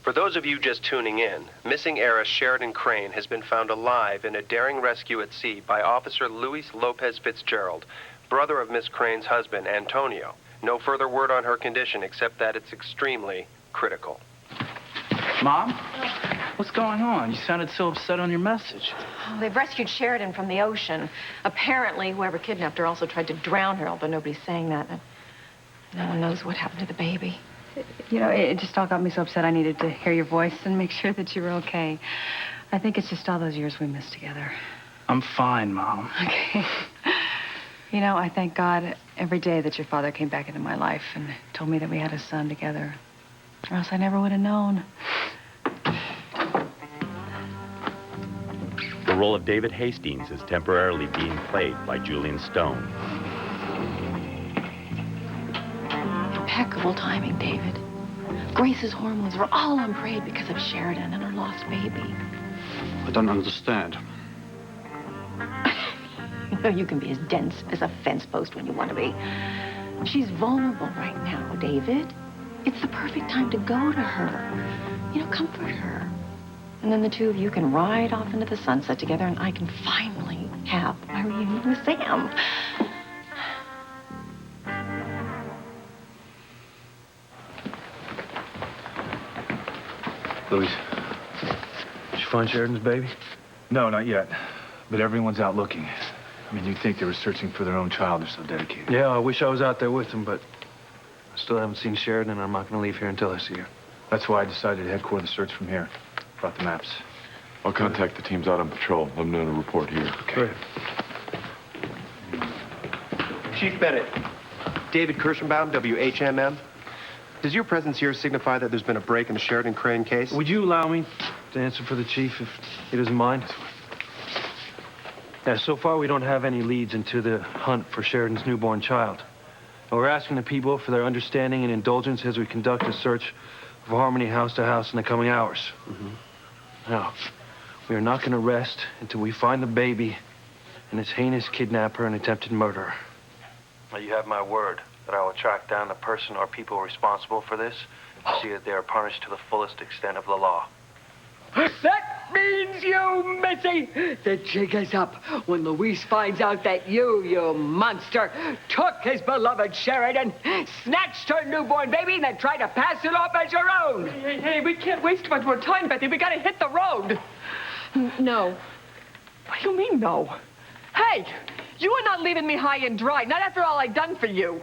For those of you just tuning in, missing heiress Sheridan Crane has been found alive in a daring rescue at sea by Officer Luis Lopez Fitzgerald, brother of Miss Crane's husband, Antonio. No further word on her condition except that it's extremely critical. Mom? What's going on? You sounded so upset on your message. Oh, they've rescued Sheridan from the ocean. Apparently, whoever kidnapped her also tried to drown her, although nobody's saying that. And no one knows what happened to the baby. You know, it just all got me so upset I needed to hear your voice and make sure that you were okay. I think it's just all those years we missed together. I'm fine, Mom. Okay. You know, I thank God every day that your father came back into my life and told me that we had a son together. Or else I never would have known. The role of David Hastings is temporarily being played by Julian Stone. Impeccable timing, David. Grace's hormones were all on parade because of Sheridan and her lost baby. I don't understand. You know, you can be as dense as a fence post when you want to be. She's vulnerable right now, David. It's the perfect time to go to her. You know, comfort her. And then the two of you can ride off into the sunset together, and I can finally have my reunion with Sam. Louise, did you find Sheridan's baby? No, not yet. But everyone's out looking. I mean, you'd think they were searching for their own child. They're so dedicated. Yeah, I wish I was out there with them, but I still haven't seen Sheridan, and I'm not going to leave here until I see her. That's why I decided to headquarter the search from here. Brought the maps. I'll contact the teams out on patrol. Let them know to report here. Okay. Chief Bennett, David Kirschenbaum, WHMM. Does your presence here signify that there's been a break in the Sheridan Crane case? Would you allow me to answer for the chief if he doesn't mind? Yeah, so far we don't have any leads into the hunt for Sheridan's newborn child. And we're asking the people for their understanding and indulgence as we conduct a search of Harmony house to house in the coming hours. Now, we are not going to rest until we find the baby and its heinous kidnapper and attempted murderer. Now, you have my word that I will track down the person or people responsible for this and see that they are punished to the fullest extent of the law. That means you, Missy. The jig is up when Luis finds out that you monster, took his beloved Sheridan, snatched her newborn baby, and then tried to pass it off as your own. Hey, we can't waste much more time, Betty. We gotta hit the road. No. What do you mean, no? Hey, you are not leaving me high and dry, not after all I've done for you.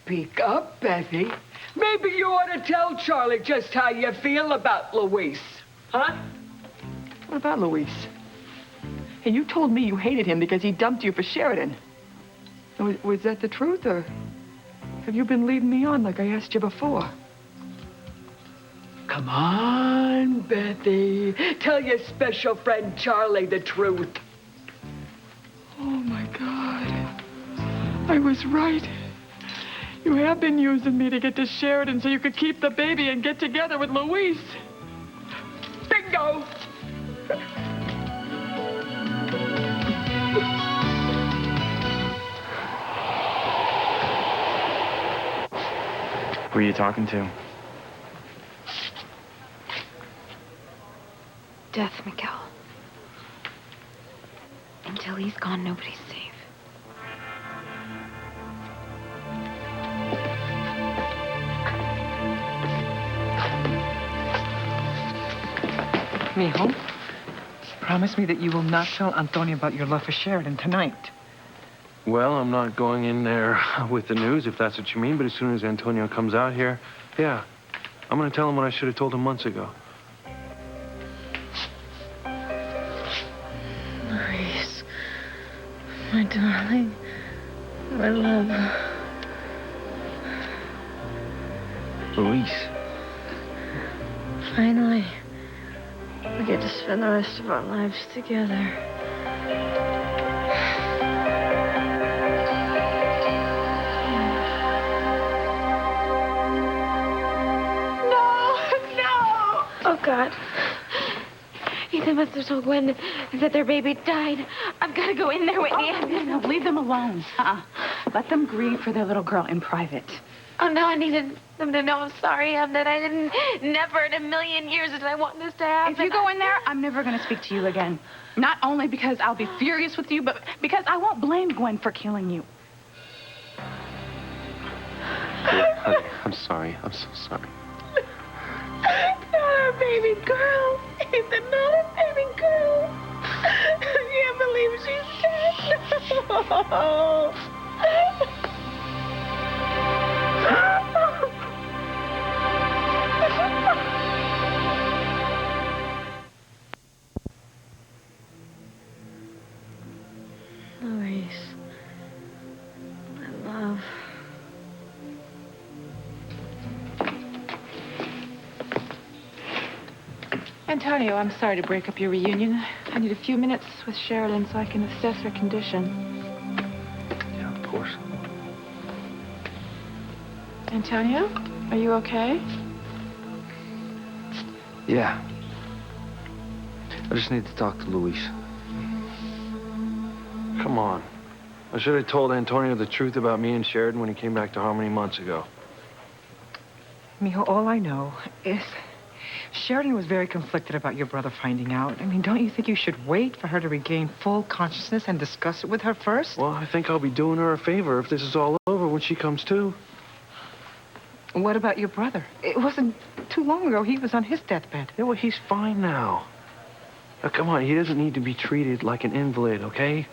Speak up, Betty. Maybe you ought to tell Charlie just how you feel about Luis. Huh? What about Luis? Hey, you told me you hated him because he dumped you for Sheridan. Was that the truth, or have you been leading me on like I asked you before? Come on, Betty. Tell your special friend Charlie the truth. Oh, my God. I was right. You have been using me to get to Sheridan so you could keep the baby and get together with Luis. Bingo! Who are you talking to? Death, Miguel. Until he's gone, nobody's safe. Mijo, promise me that you will not tell Antonio about your love for Sheridan tonight. Well, I'm not going in there with the news, if that's what you mean, but as soon as Antonio comes out here, yeah, I'm going to tell him what I should have told him months ago. Maurice, my darling, my love. Luis. Finally, we get to spend the rest of our lives together. Oh, God. Ethan must have told Gwen that their baby died. I've got to go in there, Whitney. No, leave them alone. Let them grieve for their little girl in private. Oh, no, I needed them to know I'm sorry, that I didn't, never in a million years did I want this to happen. If you go in there, I'm never going to speak to you again. Not only because I'll be furious with you, but because I won't blame Gwen for killing you. Honey, I'm sorry. I'm so sorry. Not our baby girl. Ethan, not our baby girl. I can't believe she's dead. No. Luis, my love. Antonio, I'm sorry to break up your reunion. I need a few minutes with Sheridan so I can assess her condition. Yeah, of course. Antonio, are you okay? Yeah. I just need to talk to Luis. Come on. I should have told Antonio the truth about me and Sheridan when he came back to Harmony months ago. Mijo, all I know is Sheridan was very conflicted about your brother finding out. I mean, don't you think you should wait for her to regain full consciousness and discuss it with her first? Well, I think I'll be doing her a favor if this is all over when she comes to. What about your brother? It wasn't too long ago he was on his deathbed. Yeah, well, he's fine now. Now, come on, he doesn't need to be treated like an invalid, okay?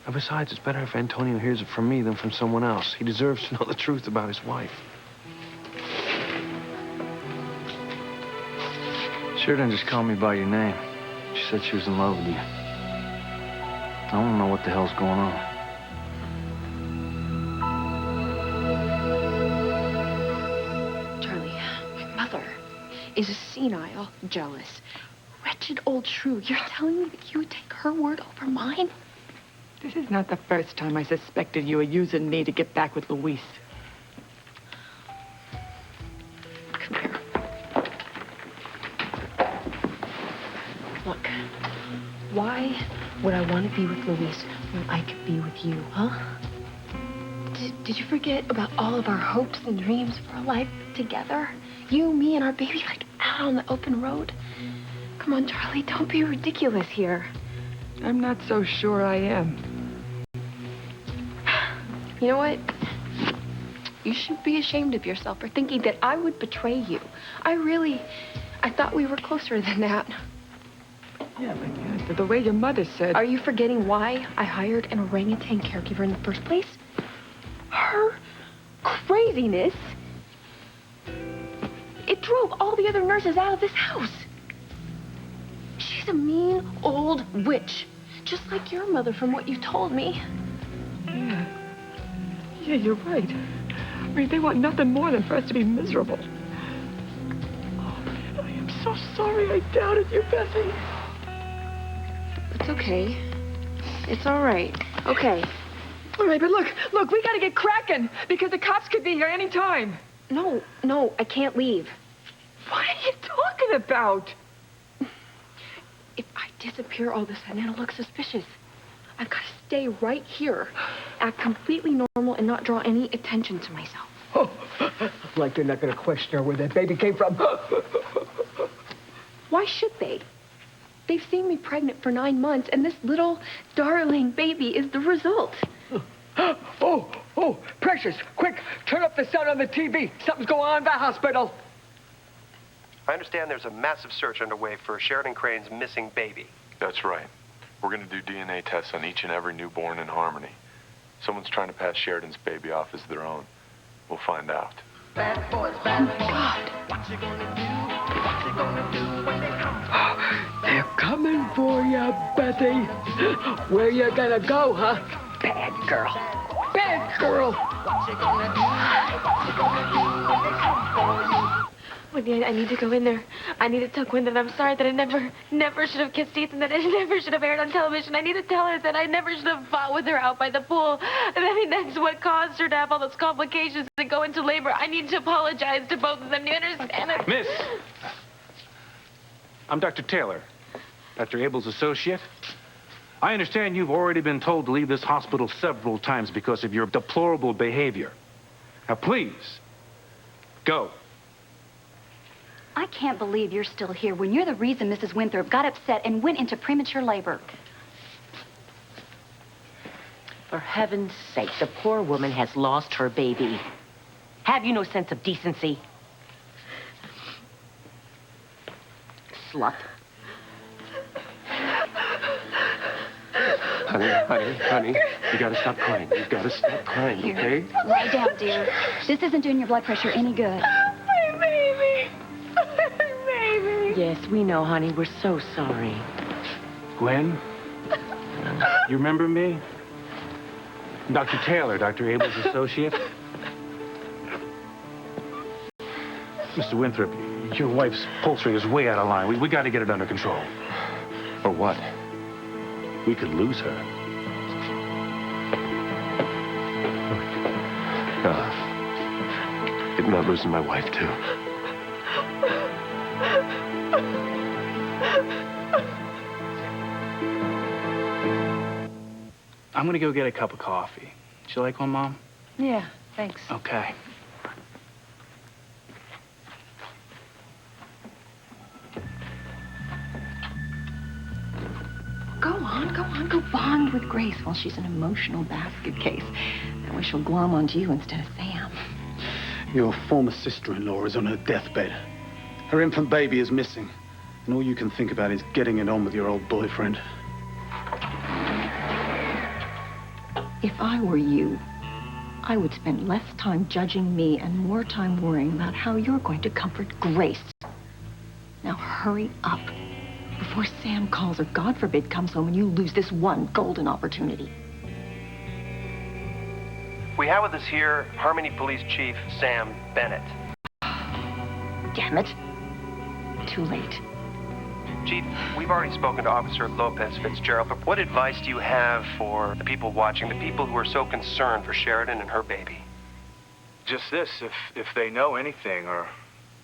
And besides, it's better if Antonio hears it from me than from someone else. He deserves to know the truth about his wife. Sheridan just called me by your name. She said she was in love with you. I don't know what the hell's going on. Charlie, my mother is a senile, jealous, wretched old shrew. You're telling me that you would take her word over mine? This is not the first time I suspected you were using me to get back with Luis. Come here. Look, why would I want to be with Luis when I could be with you, huh? Did you forget about all of our hopes and dreams for a life together? You, me, and our baby, like out on the open road? Come on, Charlie, don't be ridiculous here. I'm not so sure I am. You know what? You should be ashamed of yourself for thinking that I would betray you. I thought we were closer than that. Yeah, but the way your mother said... Are you forgetting why I hired an orangutan caregiver in the first place? Her craziness. It drove all the other nurses out of this house. She's a mean old witch, just like your mother from what you told me. Yeah, you're right. I mean, they want nothing more than for us to be miserable. Oh, man, I am so sorry I doubted you, Bessie. It's okay. It's all right. Okay. All right, but look, we gotta get cracking because the cops could be here any time. No, I can't leave. What are you talking about? If I disappear all of a sudden, it'll look suspicious. I've got to stay right here, act completely normal, and not draw any attention to myself. Oh, like they're not going to question her where that baby came from. Why should they? They've seen me pregnant for 9 months, and this little darling baby is the result. Oh, Precious, quick, turn up the sound on the TV. Something's going on in the hospital. I understand there's a massive search underway for Sheridan Crane's missing baby. That's right. We're going to do DNA tests on each and every newborn in Harmony. Someone's trying to pass Sheridan's baby off as their own. We'll find out. God. They're coming for you, Betty. Where you gonna go, huh? Bad girl. Bad girl. Wendy, I need to go in there. I need to tell Gwen that I'm sorry that I never should have kissed Ethan, that I never should have aired on television. I need to tell her that I never should have fought with her out by the pool. I mean, that's what caused her to have all those complications and go into labor. I need to apologize to both of them. Do you understand it? Miss, I'm Dr. Taylor, Dr. Abel's associate. I understand you've already been told to leave this hospital several times because of your deplorable behavior. Now, please, Go. I can't believe you're still here when you're the reason Mrs. Winthrop got upset and went into premature labor. For heaven's sake, the poor woman has lost her baby. Have you no sense of decency? Slut. Honey, you gotta stop crying. You gotta stop crying, okay? Lie down, dear. This isn't doing your blood pressure any good. My baby. My baby. Yes, we know, honey. We're so sorry. Gwen? You remember me? Dr. Taylor, Dr. Abel's associate. Mr. Winthrop, your wife's pulse rate is way out of line. We got to get it under control. Or what? We could lose her. I'm not losing my wife, too. I'm gonna go get a cup of coffee. Would you like one, Mom? Yeah, thanks. Okay. Go bond with Grace while she's an emotional basket case. That way she'll glom onto you instead of Sam. Your former sister-in-law is on her deathbed. Her infant baby is missing. And all you can think about is getting it on with your old boyfriend. If I were you, I would spend less time judging me and more time worrying about how you're going to comfort Grace. Now hurry up before Sam calls or, God forbid, comes home and you lose this one golden opportunity. We have with us here Harmony Police Chief Sam Bennett. Damn it. Too late. Chief, we've already spoken to Officer Lopez Fitzgerald, but what advice do you have for the people watching, the people who are so concerned for Sheridan and her baby? Just this, if they know anything or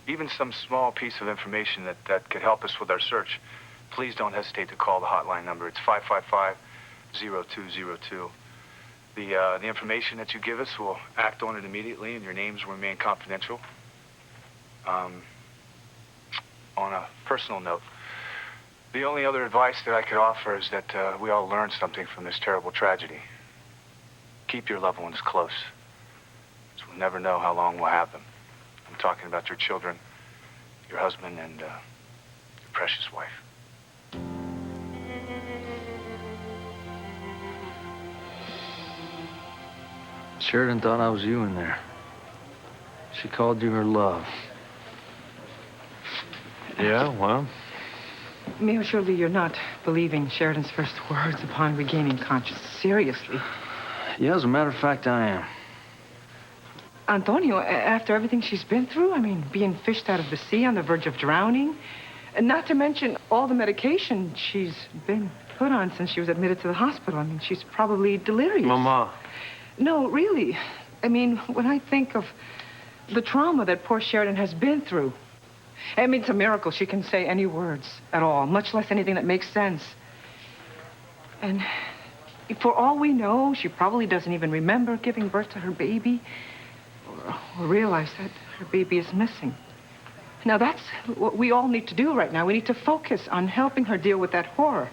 even some small piece of information that could help us with our search, please don't hesitate to call the hotline number. It's 555-0202. The information that you give us, we'll act on it immediately, and your names will remain confidential. On a personal note, the only other advice that I could offer is that we all learn something from this terrible tragedy. Keep your loved ones close, because we'll never know how long we'll have them. I'm talking about your children, your husband, and your precious wife. Sheridan thought I was you in there. She called you her love. Yeah, well? Mijo, surely you're not believing Sheridan's first words upon regaining consciousness. Seriously. Yeah, as a matter of fact, I am. Antonio, after everything she's been through, I mean, being fished out of the sea on the verge of drowning, and not to mention all the medication she's been put on since she was admitted to the hospital. I mean, she's probably delirious. Mama. No, really. I mean, when I think of the trauma that poor Sheridan has been through, I mean, it's a miracle she can say any words at all, much less anything that makes sense. And for all we know, she probably doesn't even remember giving birth to her baby or realize that her baby is missing. Now, that's what we all need to do right now. We need to focus on helping her deal with that horror.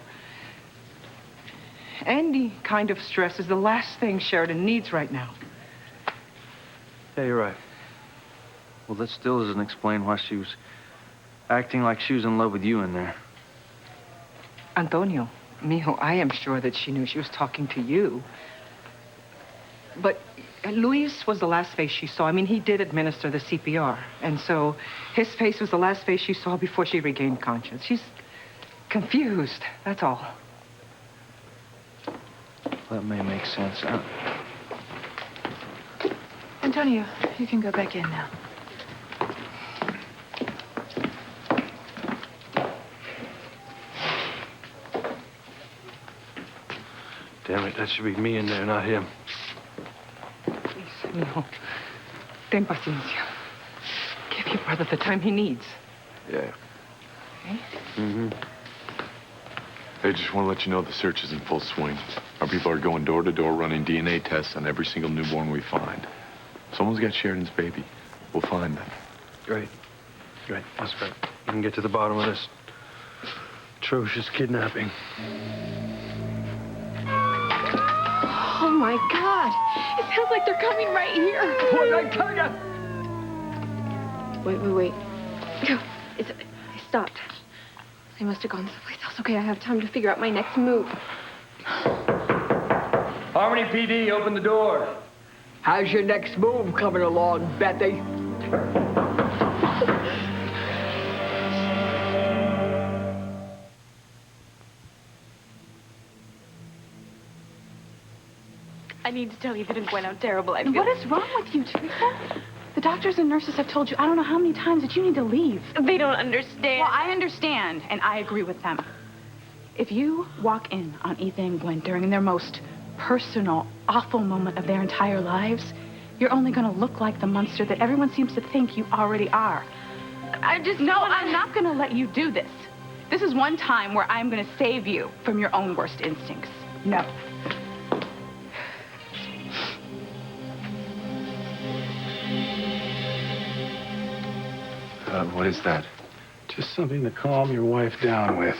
Any kind of stress is the last thing Sheridan needs right now. Yeah, you're right. Well, that still doesn't explain why she was acting like she was in love with you in there. Antonio, mijo, I am sure that she knew she was talking to you. But Luis was the last face she saw. I mean, he did administer the CPR. And so his face was the last face she saw before she regained conscience. She's confused, that's all. That may make sense. Antonio, you can go back in now. Damn it, that should be me in there, not him. Please, mijo, ten paciencia. Give your brother the time he needs. Yeah. Okay? Mm-hmm. They just want to let you know the search is in full swing. Our people are going door to door running DNA tests on every single newborn we find. Someone's got Sheridan's baby. we'll find them. Great. Great. That's great. We can get to the bottom of this atrocious kidnapping. Oh, my God. It sounds like they're coming right here. What'd I tell you? Wait. It stopped. They must have gone someplace else. Okay, I have time to figure out my next move. Harmony PD, open the door. How's your next move coming along, Bethy? I need to tell you that it went out terrible. I feel... What is wrong with you, Teresa? The doctors and nurses have told you I don't know how many times that you need to leave. They don't understand. Well, I understand, and I agree with them. If you walk in on Ethan and Gwen during their most personal, awful moment of their entire lives, you're only going to look like the monster that everyone seems to think you already are. No, I'm not going to let you do this. This is one time where I'm going to save you from your own worst instincts. No. What is that? Just something to calm your wife down with.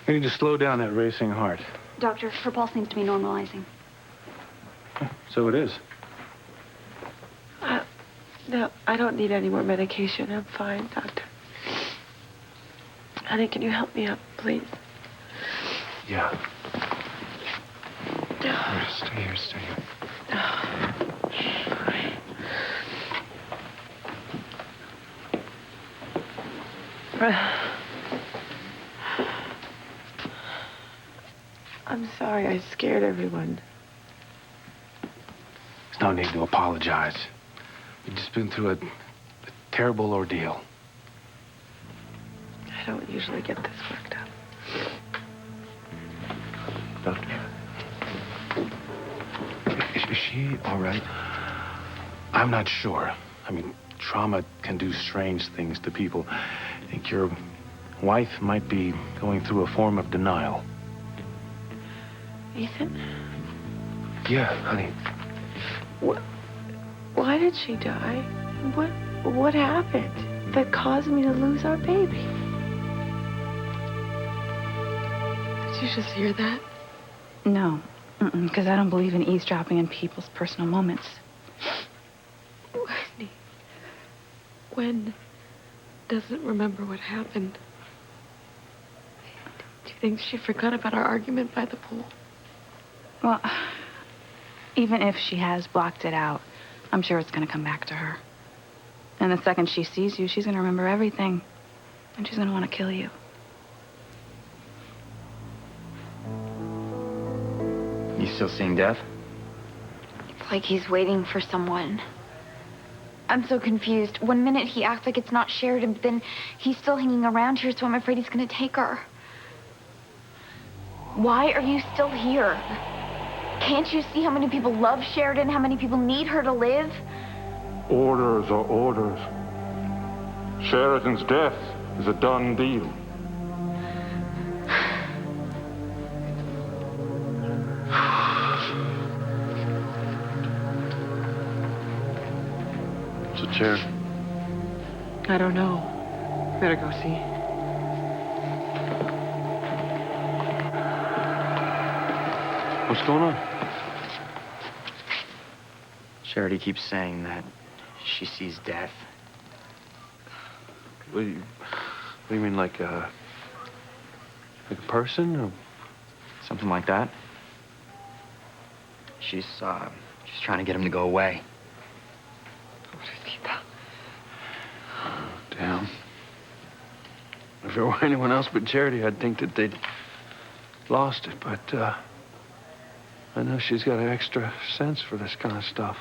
We need to slow down that racing heart. Doctor, her pulse seems to be normalizing. So it is. No, I don't need any more medication. I'm fine, Doctor. Honey, can you help me up, please? Yeah. Stay here. I'm sorry I scared everyone. There's no need to apologize. You've just been through a terrible ordeal. I don't usually get this worked up. Doctor? Is she all right? I'm not sure. I mean, trauma can do strange things to people. I think your wife might be going through a form of denial. Ethan? Yeah, honey. Why did she die? What happened that caused me to lose our baby? Did you just hear that? No, because I don't believe in eavesdropping in people's personal moments. Gwen doesn't remember what happened. Do you think she forgot about our argument by the pool? Well, even if she has blocked it out, I'm sure it's going to come back to her. And the second she sees you, she's going to remember everything. And she's going to want to kill you. You still seeing Death? It's like he's waiting for someone. I'm so confused. One minute he acts like it's not Sheridan, but then he's still hanging around here, so I'm afraid he's going to take her. Why are you still here? Can't you see how many people love Sheridan, how many people need her to live? Orders are orders. Sheridan's death is a done deal. It's a chair. I don't know. Better go see. What's going on? Charity keeps saying that she sees Death. What do you mean, like a person? Or... Something like that. She's trying to get him to go away. Damn. If it were anyone else but Charity, I'd think that they'd lost it, but, I know she's got an extra sense for this kind of stuff.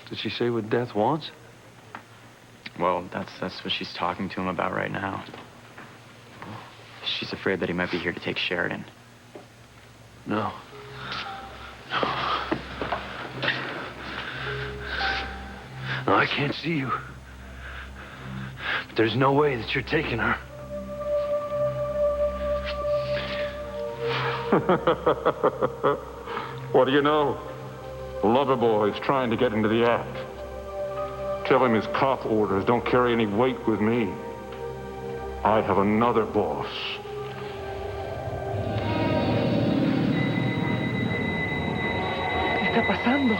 Did she say what Death wants? Well, that's what she's talking to him about right now. She's afraid that he might be here to take Sheridan. No. No, I can't see you. But there's no way that you're taking her. What do you know? Loverboy's trying to get into the act. Tell him his cop orders don't carry any weight with me. I have another boss. ¿Qué está pasando?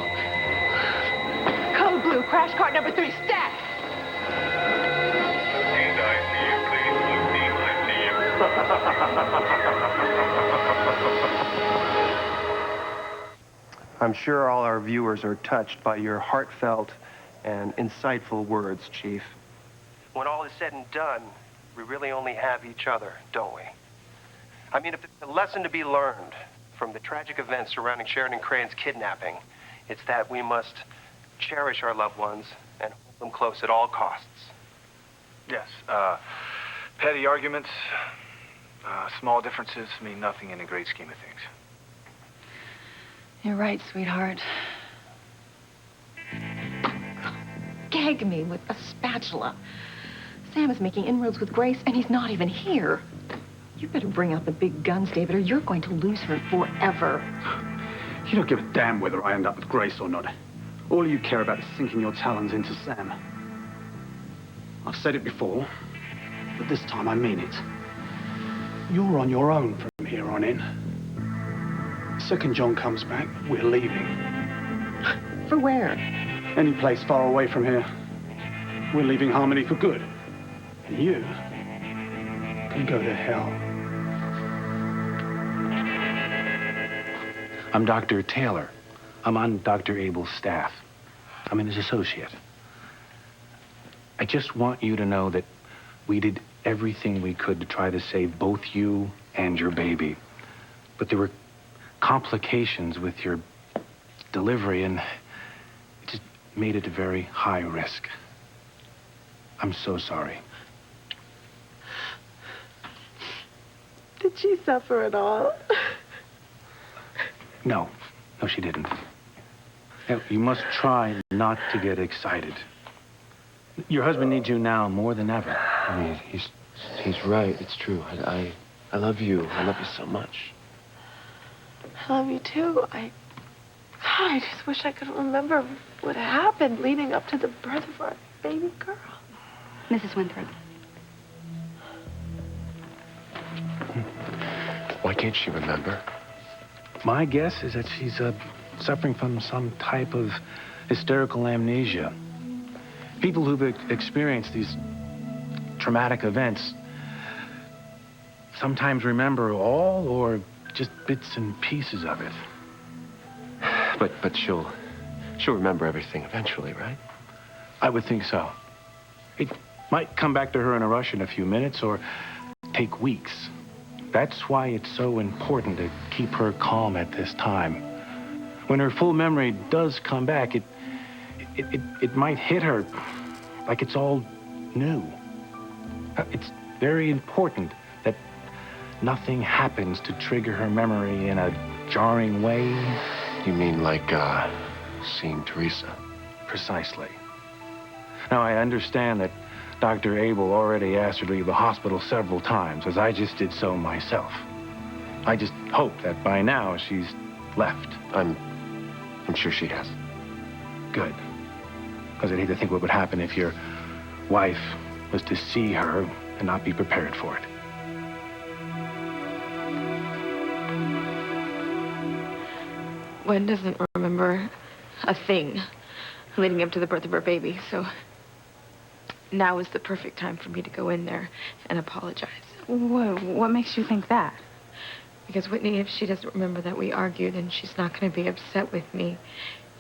Code Blue, crash car number 3, stat! I'm sure all our viewers are touched by your heartfelt and insightful words, Chief. When all is said and done, we really only have each other, don't we? I mean, if there's a lesson to be learned from the tragic events surrounding Sheridan Crane's kidnapping, it's that we must cherish our loved ones and hold them close at all costs. Yes, petty arguments, small differences mean nothing in the great scheme of things. You're right, sweetheart. Gag me with a spatula. Sam is making inroads with Grace, and he's not even here. You better bring out the big guns, David, or you're going to lose her forever. You don't give a damn whether I end up with Grace or not. All you care about is sinking your talons into Sam. I've said it before, but this time I mean it. You're on your own from here on in. The second John comes back, we're leaving. For where? Any place far away from here. We're leaving Harmony for good. And you can go to hell. I'm Dr. Taylor. I'm on Dr. Abel's staff. I'm his associate. I just want you to know that we did everything we could to try to save both you and your baby. But there were complications with your delivery, and it just made it a very high risk. I'm so sorry. Did she suffer at all? No, she didn't. Now, you must try not to get excited. Your husband needs you now more than ever. I mean, he's right. It's true. I love you. I love you so much. I love you too. I just wish I could remember what happened leading up to the birth of our baby girl. Mrs. Winthrop. Why can't she remember? My guess is that she's suffering from some type of hysterical amnesia. People who've experienced these traumatic events sometimes remember all or just bits and pieces of it. But she'll remember everything eventually, right? I would think so. It might come back to her in a rush in a few minutes or take weeks. That's why it's so important to keep her calm at this time. When her full memory does come back, it might hit her like it's all new. It's very important that nothing happens to trigger her memory in a jarring way. You mean like, seeing Teresa? Precisely. Now, I understand that Dr. Abel already asked her to leave the hospital several times, as I just did so myself. I just hope that by now she's left. I'm sure she has. Good. Because I'd hate to think what would happen if your wife was to see her and not be prepared for it. Gwen doesn't remember a thing leading up to the birth of her baby, so now is the perfect time for me to go in there and apologize. What makes you think that? Because, Whitney, if she doesn't remember that we argued, then she's not going to be upset with me.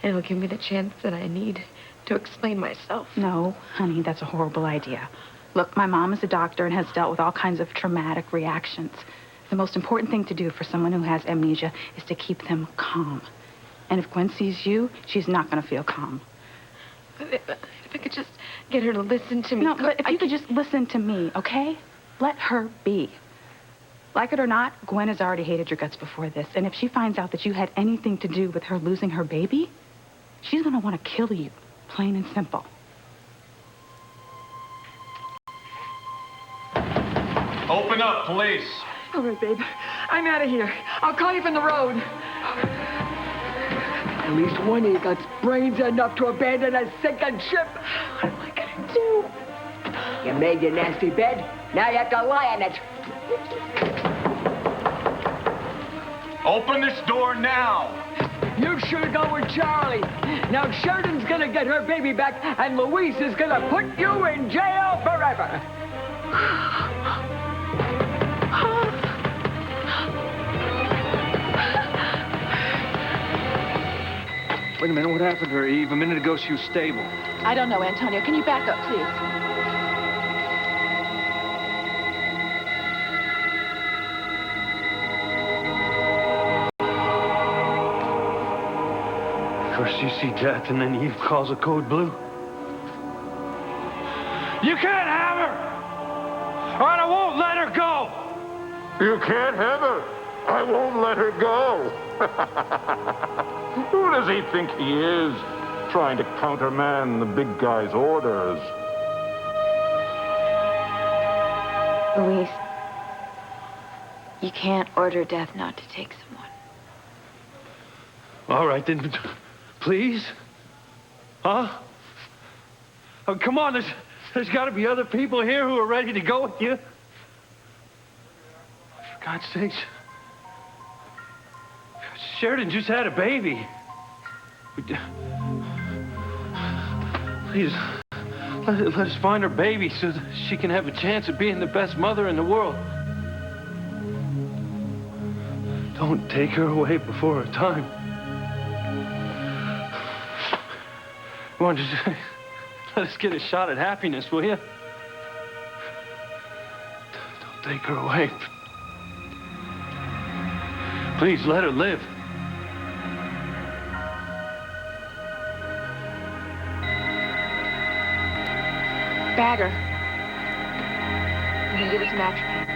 And it'll give me the chance that I need to explain myself. No, honey, that's a horrible idea. Look, my mom is a doctor and has dealt with all kinds of traumatic reactions. The most important thing to do for someone who has amnesia is to keep them calm. And if Gwen sees you, she's not going to feel calm. If I could just get her to listen to me. No, but if you could just listen to me, okay? Let her be. Like it or not, Gwen has already hated your guts before this. And if she finds out that you had anything to do with her losing her baby, she's going to want to kill you, plain and simple. Open up, police. All right, babe. I'm out of here. I'll call you from the road. At least one of you got brains enough to abandon a sinking ship. What am I gonna do? You made your nasty bed. Now you have to lie in it. Open this door now! You should go with Charlie. Now Sheridan's gonna get her baby back, and Louise is gonna put you in jail forever. Wait a minute, what happened to her, Eve? A minute ago, she was stable. I don't know, Antonio. Can you back up, please? First you see death, and then Eve calls a code blue. You can't have her! Or I won't let her go! You can't have her. I won't let her go. Who does he think he is? Trying to countermand the big guy's orders. Louise, you can't order death not to take someone. All right, then, please? Huh? Oh, come on, there's got to be other people here who are ready to go with you. For God's sakes. Sheridan just had a baby. Please, let us find her baby so that she can have a chance of being the best mother in the world. Don't take her away before her time. Come on, just let us get a shot at happiness, will you? Don't take her away. Please, let her live. Bagger. You can give us an atropine.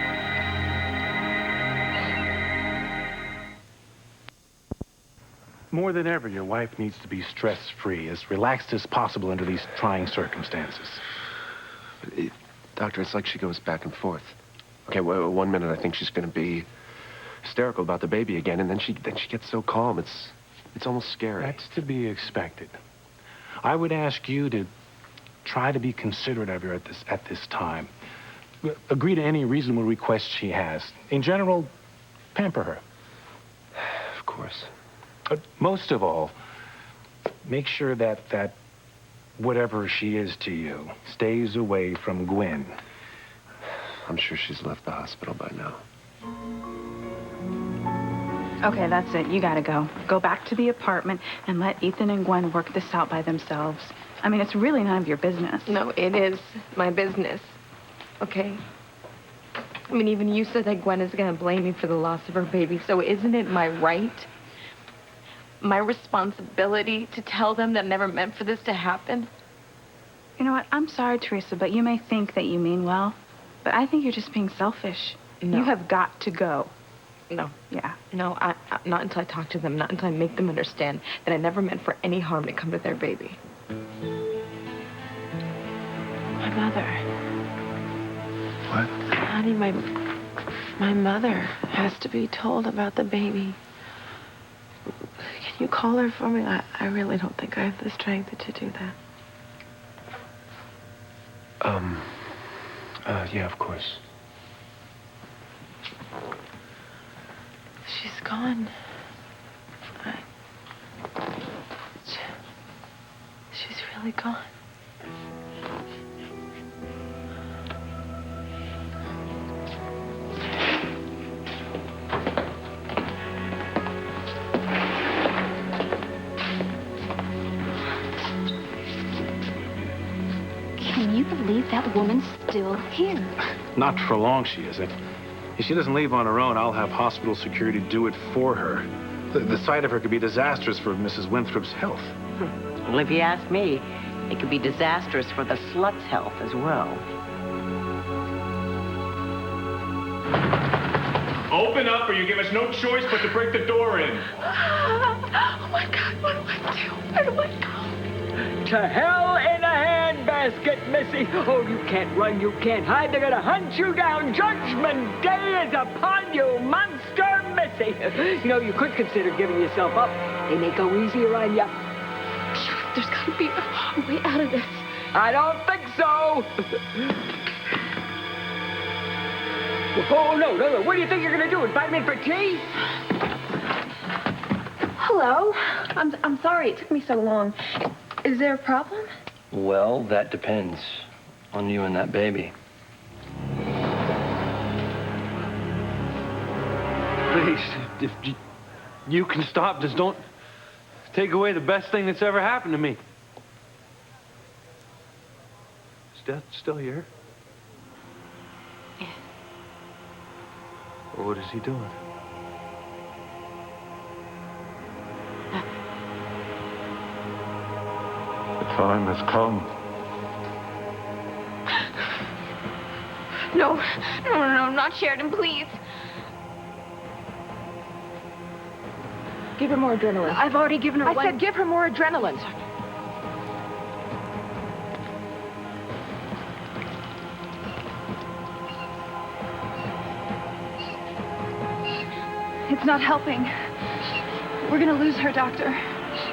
More than ever, your wife needs to be stress-free, as relaxed as possible under these trying circumstances. Doctor, it's like she goes back and forth. Okay, well, 1 minute I think she's going to be hysterical about the baby again, and then she gets so calm. It's almost scary. That's to be expected. I would ask you to try to be considerate of her at this time. Agree to any reasonable request she has. In general, pamper her. Of course. But most of all, make sure that whatever she is to you stays away from Gwen. I'm sure she's left the hospital by now. Okay, that's it. You gotta go. Go back to the apartment and let Ethan and Gwen work this out by themselves. I mean, it's really none of your business. No, it is my business. Okay? I mean, even you said that Gwen is gonna blame me for the loss of her baby, so isn't it my right, my responsibility to tell them that I never meant for this to happen? You know what? I'm sorry, Teresa, but you may think that you mean well, but I think you're just being selfish. No. You have got to go. No. Yeah. No, not until I talk to them, not until I make them understand that I never meant for any harm to come to their baby. My mother. What? Honey, my mother has to be told about the baby. Can you call her for me? I really don't think I have the strength to do that. Yeah, of course. She's gone. She's really gone. Can you believe that woman's still here? Not for long, she isn't. If she doesn't leave on her own, I'll have hospital security do it for her. The sight of her could be disastrous for Mrs. Winthrop's health. Well, if you ask me, it could be disastrous for the slut's health as well. Open up or you give us no choice but to break the door in. Oh, my God, what do I do? Where do I go? To hell in a handbasket, Missy. Oh, you can't run, you can't hide. They're gonna hunt you down. Judgment Day is upon you, monster Missy. You know, you could consider giving yourself up. They may go easier on you. There's got to be a way out of this. I don't think so. Oh, no. What do you think you're going to do? Invite me for tea? Hello. I'm sorry it took me so long. Is there a problem? Well, that depends on you and that baby. Please, if you can stop, just don't take away the best thing that's ever happened to me. Is Death still here? Yeah. Well, what is he doing? The time has come. No, not Sheridan, please. Give her more adrenaline. I've already given her I one. said give her more adrenaline. It's not helping. We're gonna lose her, Doctor.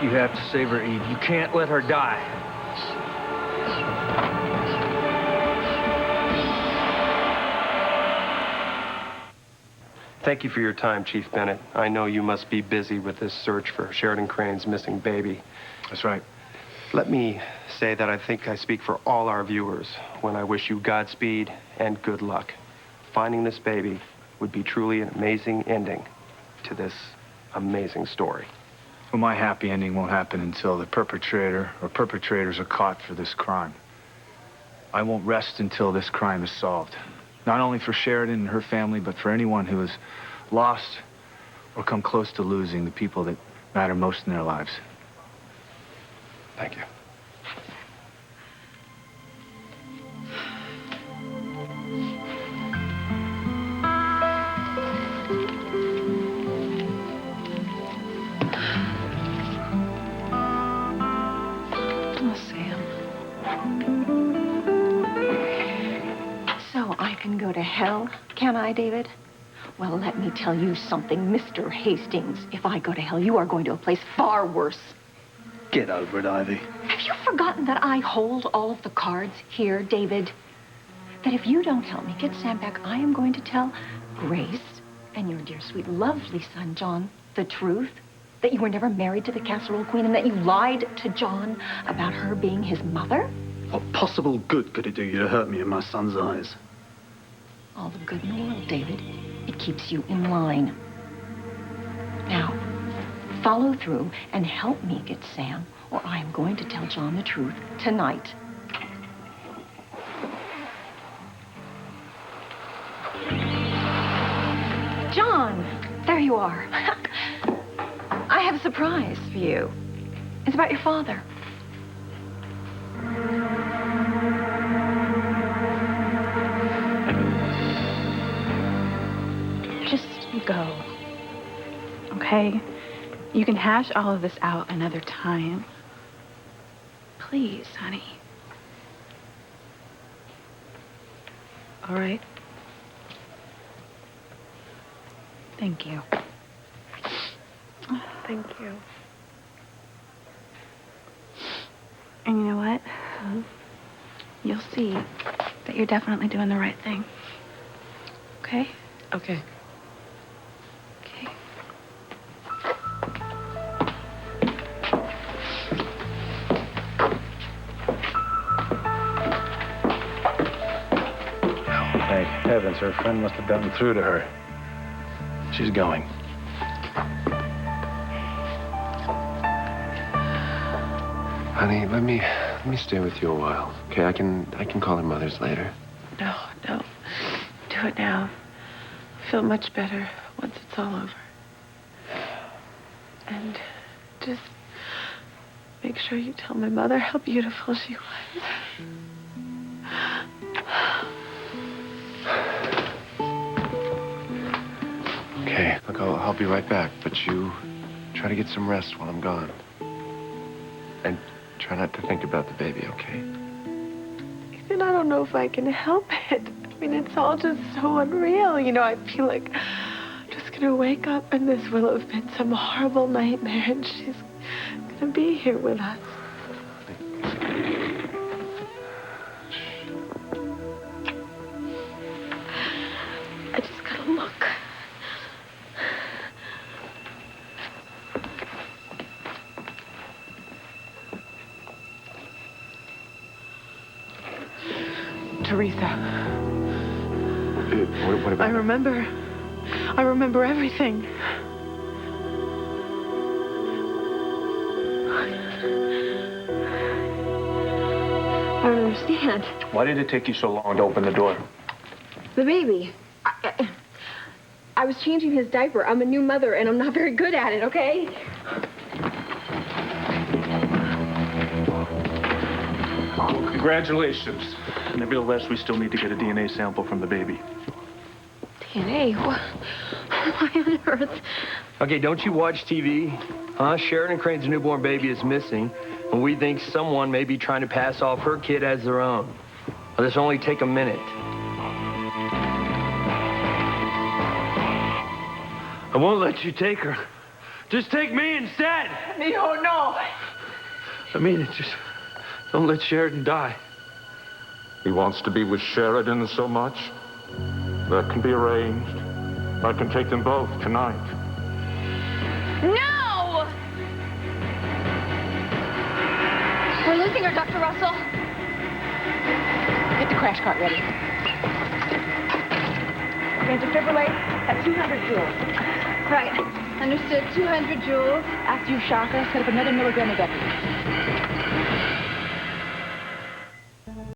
You have to save her, Eve. You can't let her die. Thank you for your time, Chief Bennett. I know you must be busy with this search for Sheridan Crane's missing baby. That's right. Let me say that I think I speak for all our viewers when I wish you Godspeed and good luck. Finding this baby would be truly an amazing ending to this amazing story. Well, my happy ending won't happen until the perpetrator or perpetrators are caught for this crime. I won't rest until this crime is solved. Not only for Sheridan and her family, but for anyone who has lost or come close to losing the people that matter most in their lives. Thank you. Oh, Sam. So I can go to hell, can I, David? Well, let me tell you something, Mr. Hastings. If I go to hell, you are going to a place far worse. Get over it, Ivy. Have you forgotten that I hold all of the cards here, David? That if you don't help me get Sam back, I am going to tell Grace and your dear, sweet, lovely son, John, the truth. That you were never married to the Casserole Queen and that you lied to John about her being his mother? What possible good could it do you to hurt me in my son's eyes? All the good in the world, David. It keeps you in line. Now, follow through and help me get Sam, or I am going to tell John the truth tonight. John, there you are. I have a surprise for you. It's about your father. Just go. Okay? You can hash all of this out another time. Please, honey. All right. Thank you. Thank you. And you know what? You'll see that you're definitely doing the right thing. Okay? Okay. Okay. Thank heavens, her friend must have gotten through to her. She's going. Honey, let me stay with you a while. Okay, I can call her mother's later. No. Do it now. I feel much better once it's all over. And just make sure you tell my mother how beautiful she was. Okay, look, I'll be right back, but you try to get some rest while I'm gone. And try not to think about the baby, okay? Ethan, I don't know if I can help it. I mean, it's all just so unreal. You know, I feel like I'm just gonna wake up and this will have been some horrible nightmare and she's gonna be here with us. I just gotta look. Teresa. What about I remember everything. I don't understand. Why did it take you so long to open the door? The baby. I was changing his diaper. I'm a new mother, and I'm not very good at it, okay? Congratulations. Nevertheless, we still need to get a DNA sample from the baby. DNA? Why on earth? Okay, don't you watch TV? Huh? Sheridan Crane's newborn baby is missing, and we think someone may be trying to pass off her kid as their own. Well, this will only take a minute. I won't let you take her. Just take me instead. Mijo, no. I mean it, just don't let Sheridan die. He wants to be with Sheridan so much. That can be arranged. I can take them both tonight. No! We're losing her, Dr. Russell. Get the crash cart ready. We're going to defibrillate at 200 joules. Right. Understood. 200 joules. After you shock her, set up another milligram of epi.